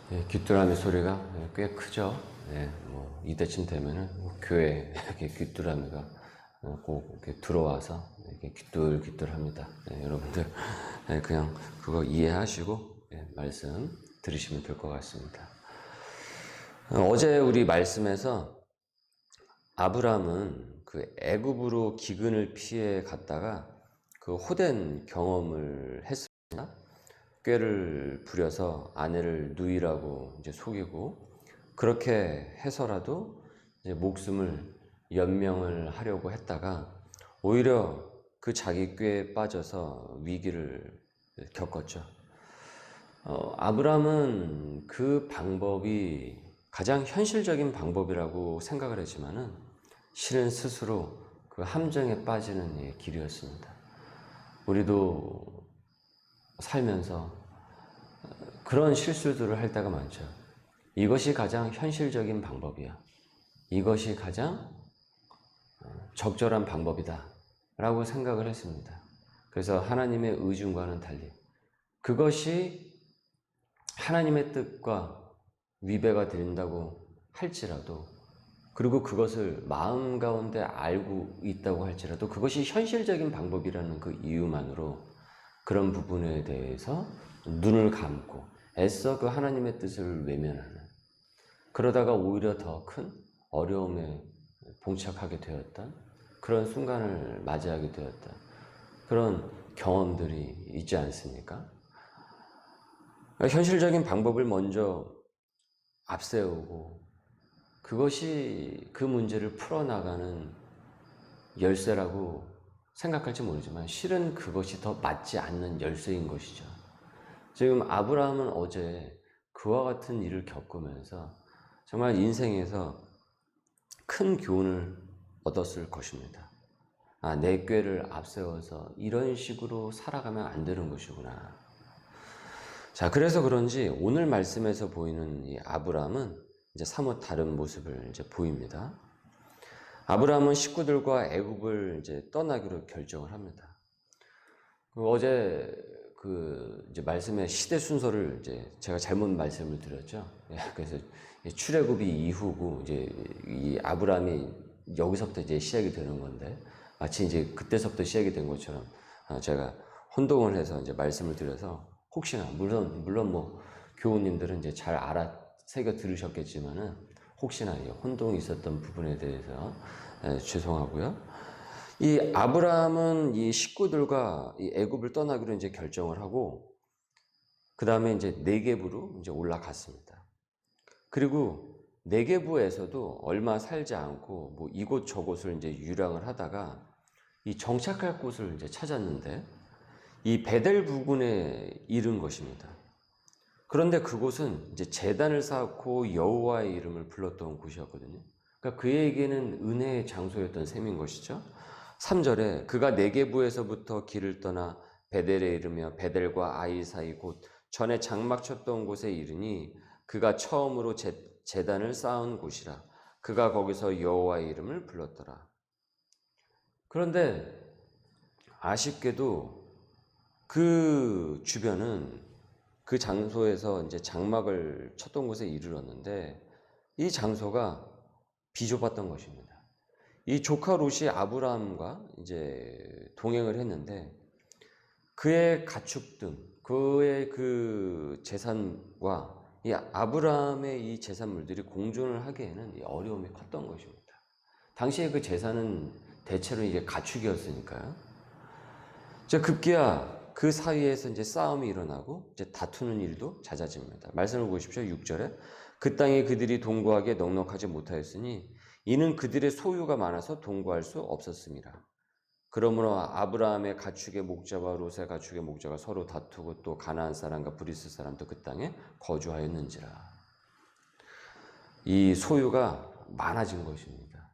귀뚜라미 소리가 꽤 크죠. 이때쯤 되면은 교회에 이렇게 귀뚜라미가 꼭 이렇게 들어와서 이렇게 귀뚤귀뚤합니다. 여러분들 그냥 그거 이해하시고 말씀 들으시면 될 것 같습니다. 어제 우리 말씀에서 아브람은 그 애굽으로 기근을 피해 갔다가 그 호된 경험을 했습니다. 꾀를 부려서 아내를 누이라고 이제 속이고 그렇게 해서라도 이제 목숨을 연명을 하려고 했다가 오히려 그 자기 꾀에 빠져서 위기를 겪었죠. 아브람은 그 방법이 가장 현실적인 방법이라고 생각을 했지만은 실은 스스로 그 함정에 빠지는 길이었습니다. 우리도 살면서 그런 실수들을 할 때가 많죠. 이것이 가장 현실적인 방법이야. 이것이 가장 적절한 방법이다 라고 생각을 했습니다. 그래서 하나님의 의중과는 달리 그것이 하나님의 뜻과 위배가 된다고 할지라도, 그리고 그것을 마음 가운데 알고 있다고 할지라도 그것이 현실적인 방법이라는 그 이유만으로 그런 부분에 대해서 눈을 감고 애써 그 하나님의 뜻을 외면하는, 그러다가 오히려 더 큰 어려움에 봉착하게 되었던 그런 순간을 맞이하게 되었던 그런 경험들이 있지 않습니까? 현실적인 방법을 먼저 앞세우고 그것이 그 문제를 풀어나가는 열쇠라고 생각할지 모르지만 실은 그것이 더 맞지 않는 열쇠인 것이죠. 지금 아브라함은 어제 그와 같은 일을 겪으면서 정말 인생에서 큰 교훈을 얻었을 것입니다. 내 꾀를 앞세워서 이런 식으로 살아가면 안 되는 것이구나. 자, 그래서 그런지 오늘 말씀에서 보이는 이 아브라함은 이제 사뭇 다른 모습을 이제 보입니다. 아브라함은 식구들과 애굽을 이제 떠나기로 결정을 합니다. 어제 이제 말씀의 시대 순서를 이제 제가 잘못 말씀을 드렸죠. 그래서 출애굽이 이후고 이제 이 아브라함이 여기서부터 이제 시작이 되는 건데 마치 이제 그때서부터 시작이 된 것처럼 제가 혼동을 해서 이제 말씀을 드려서 혹시나 물론 뭐 교우님들은 이제 잘 새겨 들으셨겠지만은 혹시나 혼동이 있었던 부분에 대해서 죄송하고요. 이 아브라함은 이 식구들과 이 애굽을 떠나기로 이제 결정을 하고 그 다음에 이제 네겝으로 이제 올라갔습니다. 그리고 네겝에서도 얼마 살지 않고 뭐 이곳 저곳을 이제 유랑을 하다가 이 정착할 곳을 이제 찾았는데 이 베델 부근에 이른 것입니다. 그런데 그곳은 이제 제단을 쌓고 여호와의 이름을 불렀던 곳이었거든요. 그러니까 그에게는 은혜의 장소였던 셈인 것이죠. 3절에 그가 네겝에서부터 길을 떠나 베델에 이르며 베델과 아이 사이 곧 전에 장막 쳤던 곳에 이르니 그가 처음으로 제단을 쌓은 곳이라. 그가 거기서 여호와의 이름을 불렀더라. 그런데 아쉽게도 그 주변은 그 장소에서 이제 장막을 쳤던 곳에 이르렀는데 이 장소가 비좁았던 것입니다. 이 조카 롯이 아브라함과 이제 동행을 했는데 그의 가축 등 그의 그 재산과 이 아브라함의 이 재산물들이 공존을 하기에는 어려움이 컸던 것입니다. 당시에 그 재산은 대체로 이제 가축이었으니까요. 급기야 그 사이에서 이제 싸움이 일어나고 이제 다투는 일도 잦아집니다. 말씀을 보십시오. 6절에 그 땅에 그들이 동거하기에 넉넉하지 못하였으니 이는 그들의 소유가 많아서 동거할 수 없었습니다. 그러므로 아브라함의 가축의 목자와 롯의 가축의 목자가 서로 다투고 또 가나안 사람과 브리스 사람도 그 땅에 거주하였는지라. 이 소유가 많아진 것입니다.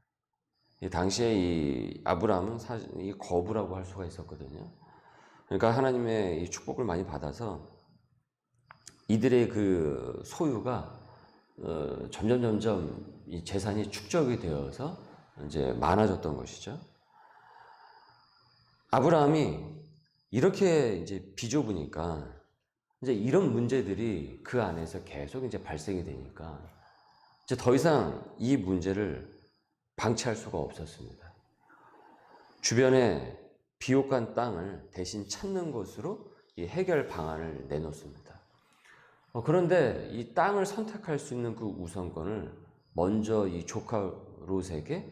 이 당시에 이 아브라함은 사실 이 거부라고 할 수가 있었거든요. 그러니까 하나님의 이 축복을 많이 받아서 이들의 그 소유가 점점 이 재산이 축적이 되어서 이제 많아졌던 것이죠. 아브라함이 이렇게 이제 비좁으니까 이제 이런 문제들이 그 안에서 계속 이제 발생이 되니까 이제 더 이상 이 문제를 방치할 수가 없었습니다. 주변에 비옥한 땅을 대신 찾는 것으로 이 해결 방안을 내놓습니다. 그런데 이 땅을 선택할 수 있는 그 우선권을 먼저 이 조카 롯에게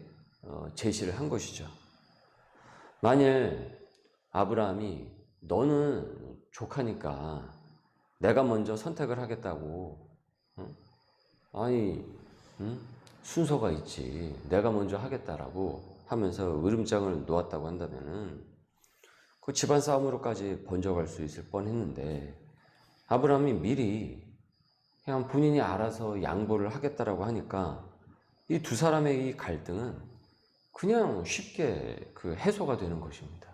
제시를 한 것이죠. 만일 아브라함이 너는 조카니까 내가 먼저 선택을 하겠다고, 아니, 순서가 있지. 내가 먼저 하겠다라고 하면서 으름장을 놓았다고 한다면은 그 집안 싸움으로까지 번져갈 수 있을 뻔했는데 아브라함이 미리 그냥 본인이 알아서 양보를 하겠다라고 하니까 이 두 사람의 이 갈등은 그냥 쉽게 그 해소가 되는 것입니다.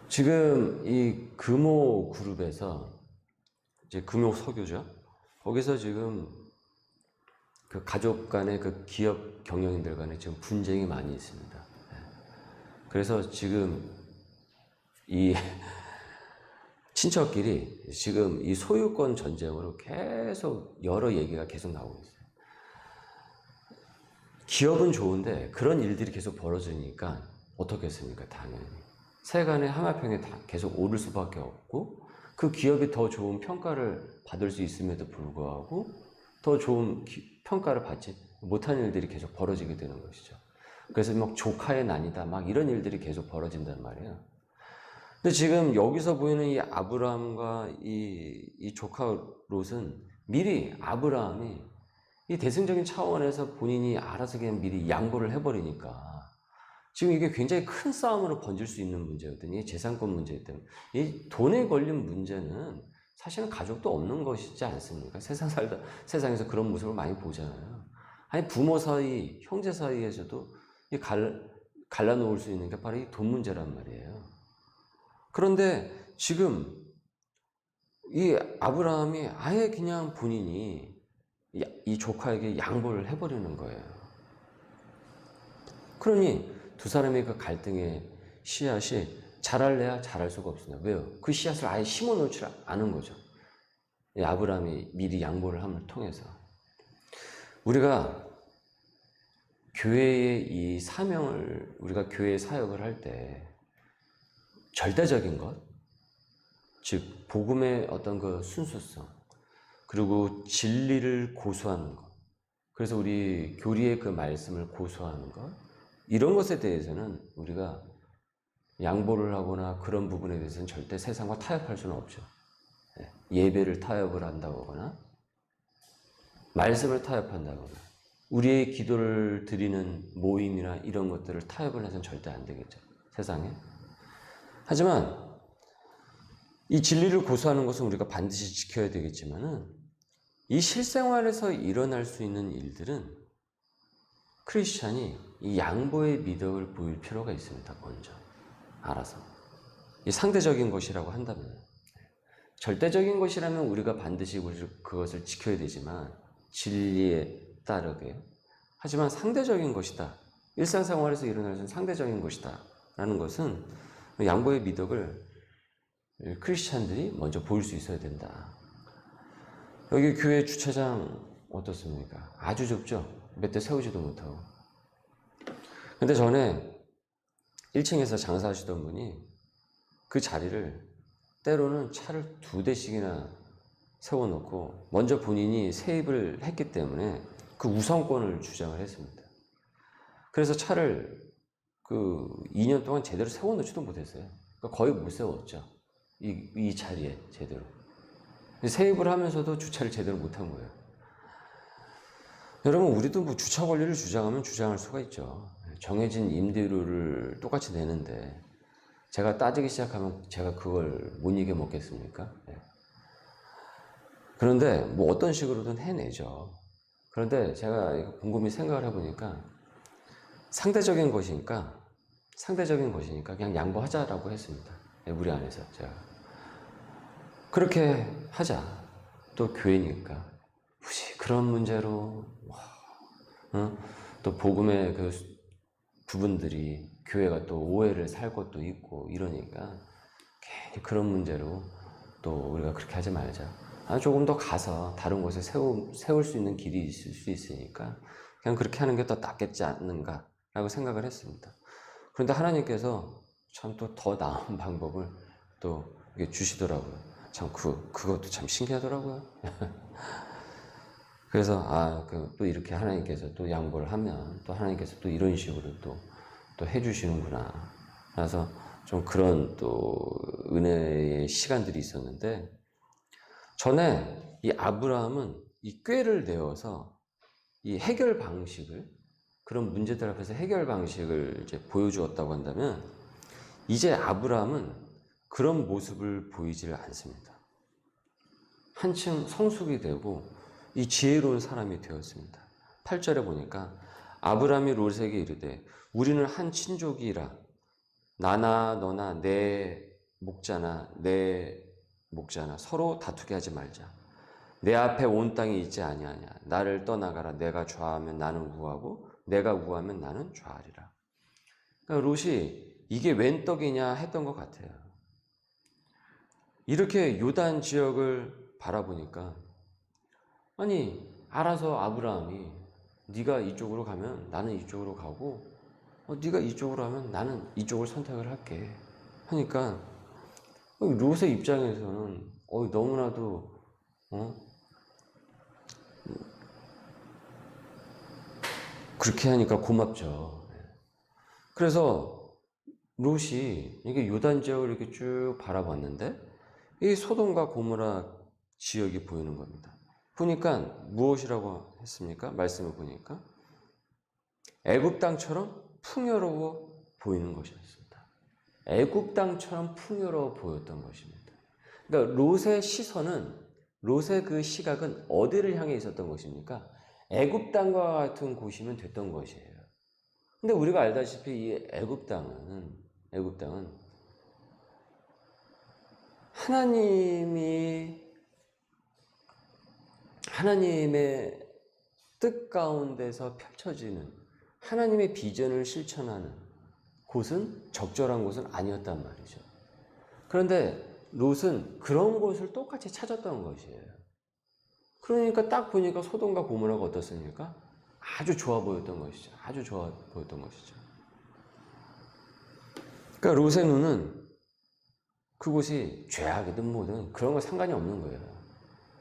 지금 이 금호 그룹에서 이제 금호 석유죠. 거기서 지금 그 가족 간의 그 기업 경영인들 간에 지금 분쟁이 많이 있습니다. 그래서 지금 이 친척끼리 지금 이 소유권 전쟁으로 계속 여러 얘기가 계속 나오고 있어요. 기업은 좋은데 그런 일들이 계속 벌어지니까 어떻겠습니까? 당연히 세간의 하마평에 다 계속 오를 수밖에 없고 그 기업이 더 좋은 평가를 받을 수 있음에도 불구하고 더 좋은 평가를 받지 못한 일들이 계속 벌어지게 되는 것이죠. 그래서 막 조카의 난이다 막 이런 일들이 계속 벌어진단 말이에요. 근데 지금 여기서 보이는 이 아브라함과 이 조카 롯은 미리 아브라함이 이 대승적인 차원에서 본인이 알아서 그냥 미리 양보를 해버리니까 지금 이게 굉장히 큰 싸움으로 번질 수 있는 문제거든요. 재산권 문제이기 때문에. 이 돈에 걸린 문제는 사실은 가족도 없는 것이지 않습니까? 세상에서 그런 모습을 많이 보잖아요. 아니, 부모 사이, 형제 사이에서도 갈라놓을 수 있는 게 바로 이 돈 문제란 말이에요. 그런데 지금 이 아브라함이 아예 그냥 본인이 이 조카에게 양보를 해버리는 거예요. 그러니 두 사람의 그 갈등의 씨앗이 자랄래야 자랄 수가 없습니다. 왜요? 그 씨앗을 아예 심어 놓지 않은 거죠. 아브라함이 미리 양보를 함을 통해서. 우리가 교회의 이 사명을, 우리가 교회 사역을 할 때 절대적인 것, 즉 복음의 어떤 그 순수성, 그리고 진리를 고수하는 것, 그래서 우리 교리의 그 말씀을 고수하는 것, 이런 것에 대해서는 우리가 양보를 하거나 그런 부분에 대해서는 절대 세상과 타협할 수는 없죠. 예배를 타협을 한다고 하거나 말씀을 타협한다거나 우리의 기도를 드리는 모임이나 이런 것들을 타협을 해서는 절대 안 되겠죠. 세상에. 하지만 이 진리를 고수하는 것은 우리가 반드시 지켜야 되겠지만은 이 실생활에서 일어날 수 있는 일들은 크리스찬이 이 양보의 미덕을 보일 필요가 있습니다. 먼저 알아서 이 상대적인 것이라고 한다면, 절대적인 것이라면 우리가 반드시 그것을 지켜야 되지만 진리에 따르게, 하지만 상대적인 것이다, 일상생활에서 일어날 수 있는 상대적인 것이다 라는 것은 양보의 미덕을 크리스찬들이 먼저 보일 수 있어야 된다. 여기 교회 주차장 어떻습니까? 아주 좁죠? 몇 대 세우지도 못하고. 근데 전에 1층에서 장사하시던 분이 그 자리를 때로는 차를 2대씩이나 세워놓고 먼저 본인이 세입을 했기 때문에 그 우선권을 주장을 했습니다. 그래서 차를 그 2년 동안 제대로 세워놓지도 못했어요. 그러니까 거의 못 세웠죠. 이 자리에 제대로. 세입을 하면서도 주차를 제대로 못한 거예요. 여러분, 우리도 뭐 주차 권리를 주장하면 주장할 수가 있죠. 정해진 임대료를 똑같이 내는데 제가 따지기 시작하면 제가 그걸 못 이겨 먹겠습니까? 그런데 뭐 어떤 식으로든 해내죠. 그런데 제가 곰곰이 생각을 해보니까 상대적인 것이니까 그냥 양보하자라고 했습니다. 우리 안에서 제가 그렇게 하자. 또 교회니까 굳이 그런 문제로 또 복음의 그 부분들이 교회가 또 오해를 살 것도 있고 이러니까 괜히 그런 문제로 또 우리가 그렇게 하지 말자. 조금 더 가서 다른 곳에 세울 수 있는 길이 있을 수 있으니까 그냥 그렇게 하는 게 더 낫겠지 않는가라고 생각을 했습니다. 그런데 하나님께서 참 또 더 나은 방법을 또 주시더라고요. 참 그것도 참 신기하더라고요. 그래서 또 이렇게 하나님께서 또 양보를 하면 또 하나님께서 또 이런 식으로 또 해주시는구나. 그래서 좀 그런 또 은혜의 시간들이 있었는데, 전에 이 아브라함은 이 꾀를 내어서 이 해결 방식을, 그런 문제들 앞에서 해결 방식을 이제 보여주었다고 한다면, 이제 아브라함은 그런 모습을 보이질 않습니다. 한층 성숙이 되고 이 지혜로운 사람이 되었습니다. 8절에 보니까 아브라함이 롯에게 이르되 우리는 한 친족이라 나나 너나 내 목자나 내 목자나 서로 다투게 하지 말자. 내 앞에 온 땅이 있지 아니하냐. 나를 떠나가라. 내가 좌하면 나는 우하고 내가 우하면 나는 좌하리라. 그러니까 롯이 이게 웬 떡이냐 했던 것 같아요. 이렇게 요단 지역을 바라보니까 알아서 아브라함이 네가 이쪽으로 가면 나는 이쪽으로 가고 네가 이쪽으로 하면 나는 이쪽을 선택을 할게 하니까 롯의 입장에서는 너무나도 그렇게 하니까 고맙죠. 그래서 롯이 이게 요단 지역을 이렇게 쭉 바라봤는데 이 소돔과 고모라 지역이 보이는 겁니다. 보니까 무엇이라고 했습니까? 말씀을 보니까 애굽 땅처럼 풍요로워 보이는 것이었습니다. 애굽 땅처럼 풍요로워 보였던 것입니다. 그러니까 롯의 그 시각은 어디를 향해 있었던 것입니까? 애굽 땅과 같은 곳이면 됐던 것이에요. 근데 우리가 알다시피 이 애굽 땅은 하나님의 뜻 가운데서 펼쳐지는 하나님의 비전을 실천하는 곳은 적절한 곳은 아니었단 말이죠. 그런데 롯은 그런 곳을 똑같이 찾았던 것이에요. 그러니까 딱 보니까 소돔과 고모라가 어떻습니까? 아주 좋아 보였던 것이죠. 아주 좋아 보였던 것이죠. 그러니까 롯의 눈은 그곳이 죄악이든 뭐든 그런 거 상관이 없는 거예요.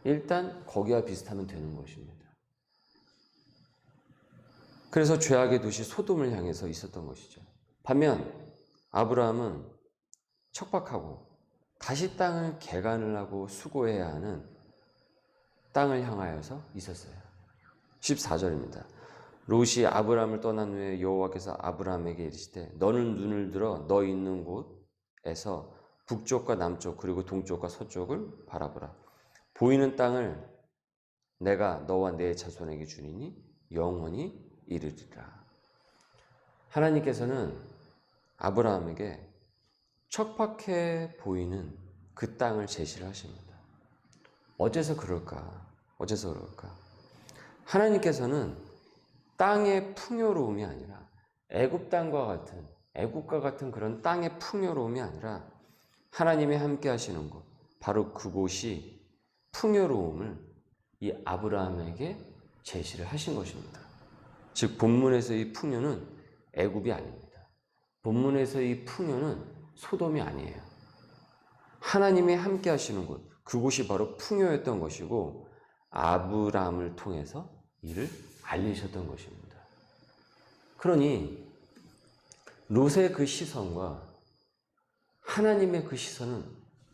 일단 거기와 비슷하면 되는 것입니다. 그래서 죄악의 도시 소돔을 향해서 있었던 것이죠. 반면 아브라함은 척박하고 다시 땅을 개간을 하고 수고해야 하는 땅을 향하여서 있었어요. 14절입니다. 롯이 아브라함을 떠난 후에 여호와께서 아브라함에게 이르시되 너는 눈을 들어 너 있는 곳에서 북쪽과 남쪽 그리고 동쪽과 서쪽을 바라보라. 보이는 땅을 내가 너와 내 자손에게 주리니 영원히 이르리라. 하나님께서는 아브라함에게 척박해 보이는 그 땅을 제시를 하십니다. 어째서 그럴까? 하나님께서는 땅의 풍요로움이 아니라 애굽과 같은 그런 땅의 풍요로움이 아니라 하나님이 함께 하시는 곳, 바로 그곳이 풍요로움을 이 아브라함에게 제시를 하신 것입니다. 즉 본문에서 이 풍요는 애굽이 아닙니다. 본문에서 이 풍요는 소돔이 아니에요. 하나님이 함께 하시는 곳, 그곳이 바로 풍요였던 것이고 아브라함을 통해서 이를 알리셨던 것입니다. 그러니 롯의 그 시선과 하나님의 그 시선은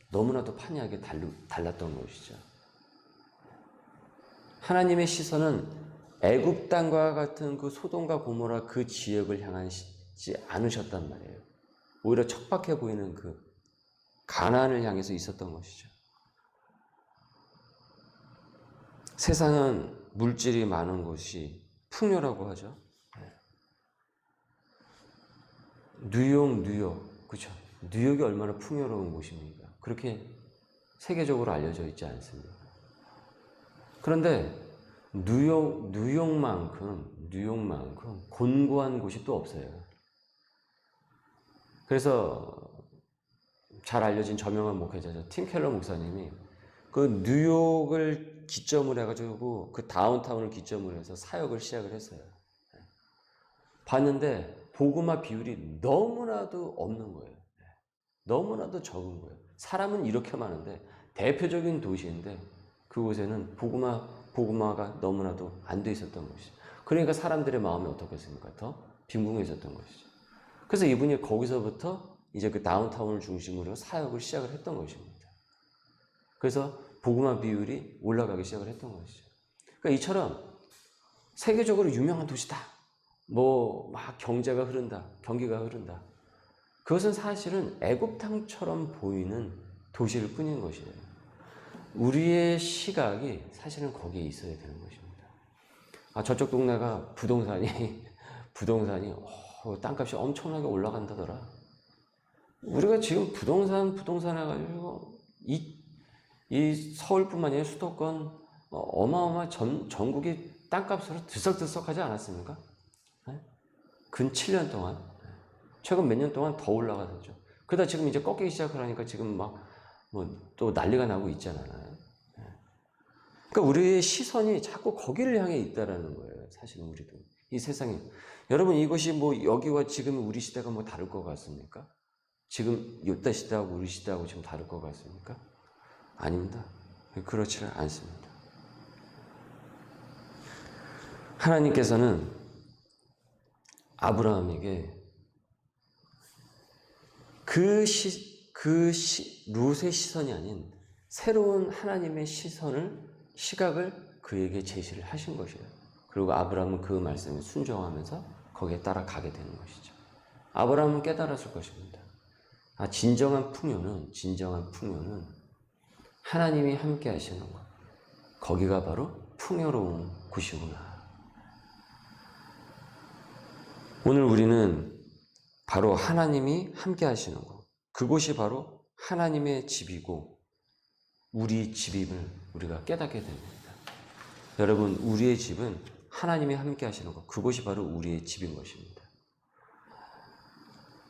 너무나도 판이하게 달랐던 것이죠. 하나님의 시선은 애굽 땅과 같은 그 소돔과 고모라 그 지역을 향하지 않으셨단 말이에요. 오히려 척박해 보이는 그 가나안을 향해서 있었던 것이죠. 세상은 물질이 많은 곳이 풍요라고 하죠. 뉴욕, 그렇죠? 뉴욕이 얼마나 풍요로운 곳입니까? 그렇게 세계적으로 알려져 있지 않습니까? 그런데 뉴욕만큼 곤고한 곳이 또 없어요. 그래서 잘 알려진 저명한 목회자죠. 팀 켈러 목사님이 그 뉴욕을 기점으로 해가지고 그 다운타운을 기점으로 해서 사역을 시작을 했어요. 봤는데 복음화 비율이 너무나도 없는 거예요. 너무나도 적은 거예요. 사람은 이렇게 많은데 대표적인 도시인데 그곳에는 복음화가 너무나도 안 돼 있었던 것이죠. 그러니까 사람들의 마음이 어떻겠습니까? 더 빈궁해졌던 것이죠. 그래서 이분이 거기서부터 이제 그 다운타운을 중심으로 사역을 시작을 했던 것입니다. 그래서 복음화 비율이 올라가기 시작을 했던 것이죠. 그러니까 이처럼 세계적으로 유명한 도시다. 뭐 막 경제가 흐른다. 경기가 흐른다. 그것은 사실은 애굽 땅처럼 보이는 도시일 뿐인 것이에요. 우리의 시각이 사실은 거기에 있어야 되는 것입니다. 저쪽 동네가 부동산이 땅값이 엄청나게 올라간다더라. 우리가 지금 부동산 해가지고 이 서울뿐만 아니라 수도권 어마어마 전국이 땅값으로 들썩들썩하지 않았습니까? 근 7년 동안, 최근 몇 년 동안 더 올라가셨죠. 그러다 지금 이제 꺾이기 시작하니까 지금 또 난리가 나고 있잖아요. 그러니까 우리의 시선이 자꾸 거기를 향해 있다라는 거예요. 사실은 우리도 이 세상에. 여러분 이것이 여기와 지금 우리 시대가 다를 것 같습니까? 지금 요때 시대하고 우리 시대하고 지금 다를 것 같습니까? 아닙니다. 그렇지 않습니다. 하나님께서는 아브라함에게 룻의 시선이 아닌 새로운 하나님의 시각을 그에게 제시를 하신 것이에요. 그리고 아브라함은 그 말씀에 순종하면서 거기에 따라가게 되는 것이죠. 아브라함은 깨달았을 것입니다. 진정한 풍요는 하나님이 함께 하시는 것. 거기가 바로 풍요로운 곳이구나. 오늘 우리는 바로 하나님이 함께 하시는 것. 그곳이 바로 하나님의 집이고 우리 집임을 우리가 깨닫게 됩니다. 여러분, 우리의 집은 하나님이 함께 하시는 것. 그곳이 바로 우리의 집인 것입니다.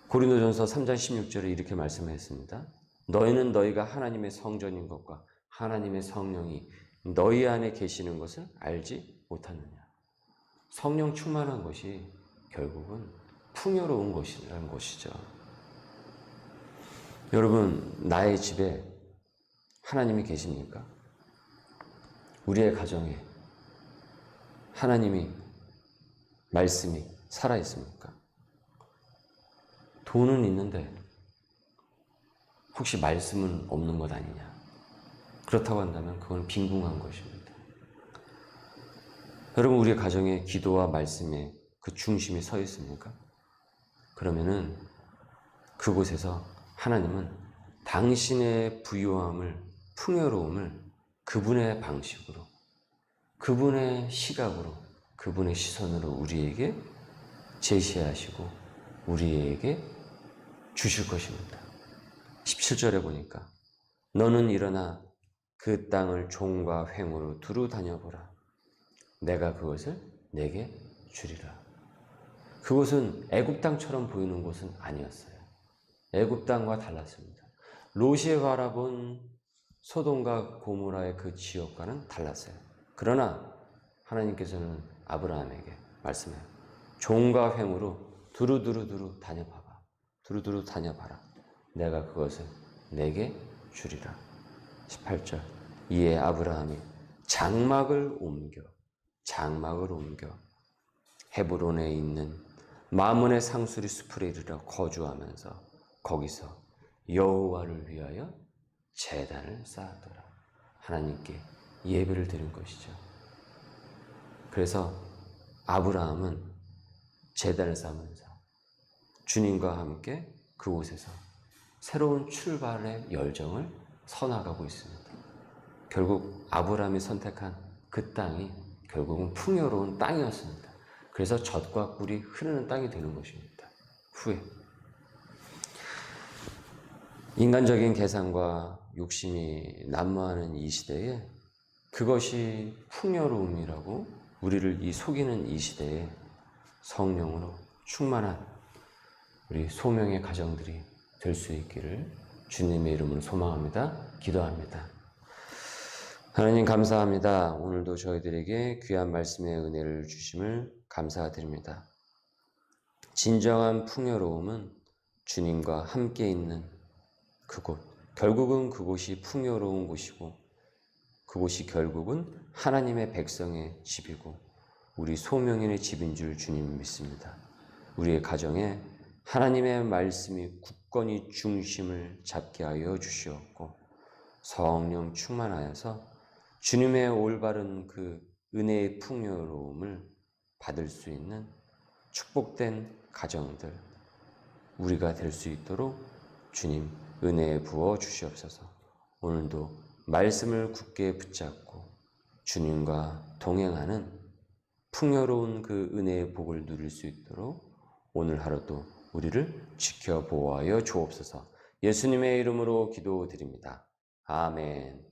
고린도전서 3장 16절에 이렇게 말씀했습니다. 너희는 너희가 하나님의 성전인 것과 하나님의 성령이 너희 안에 계시는 것을 알지 못하느냐. 성령 충만한 것이 결국은 풍요로운 것이라는 것이죠. 여러분, 나의 집에 하나님이 계십니까? 우리의 가정에 하나님이 말씀이 살아있습니까? 돈은 있는데 혹시 말씀은 없는 것 아니냐? 그렇다고 한다면 그건 빈궁한 것입니다. 여러분, 우리의 가정에 기도와 말씀에 그 중심이 서 있습니까? 그러면은 그곳에서 하나님은 당신의 부유함을, 풍요로움을 그분의 방식으로, 그분의 시각으로, 그분의 시선으로 우리에게 제시하시고 우리에게 주실 것입니다. 17절에 보니까 너는 일어나 그 땅을 종과 횡으로 두루 다녀보라. 내가 그것을 내게 주리라. 그곳은 애굽 땅처럼 보이는 곳은 아니었어요. 애굽 땅과 달랐습니다. 롯이 바라본 소돔과 고모라의 그 지역과는 달랐어요. 그러나 하나님께서는 아브라함에게 말씀해요. 종과 횡으로 두루두루 다녀봐봐. 두루두루 다녀봐라. 내가 그것을 내게 주리라. 18절. 이에 아브라함이 장막을 옮겨 헤브론에 있는 마문의 상수리 숲에 이르러 거주하면서 거기서 여호와를 위하여 제단을 쌓았더라. 하나님께 예배를 드린 것이죠. 그래서 아브라함은 제단을 쌓으면서 주님과 함께 그곳에서 새로운 출발의 열정을 서나가고 있습니다. 결국 아브라함이 선택한 그 땅이 결국은 풍요로운 땅이었습니다. 그래서 젖과 꿀이 흐르는 땅이 되는 것입니다. 후에 인간적인 계산과 욕심이 난무하는 이 시대에 그것이 풍요로움이라고 우리를 속이는 이 시대에 성령으로 충만한 우리 소명의 가정들이 될 수 있기를 주님의 이름으로 소망합니다. 기도합니다. 하나님 감사합니다. 오늘도 저희들에게 귀한 말씀의 은혜를 주심을 감사드립니다. 진정한 풍요로움은 주님과 함께 있는 그곳, 결국은 그곳이 풍요로운 곳이고 그곳이 결국은 하나님의 백성의 집이고 우리 소명인의 집인 줄 주님 믿습니다. 우리의 가정에 하나님의 말씀이 굳건히 중심을 잡게 하여 주시옵고 성령 충만하여서 주님의 올바른 그 은혜의 풍요로움을 받을 수 있는 축복된 가정들 우리가 될 수 있도록 주님 은혜 부어 주시옵소서. 오늘도 말씀을 굳게 붙잡고 주님과 동행하는 풍요로운 그 은혜의 복을 누릴 수 있도록 오늘 하루도 우리를 지켜 보호하여 주옵소서. 예수님의 이름으로 기도드립니다. 아멘.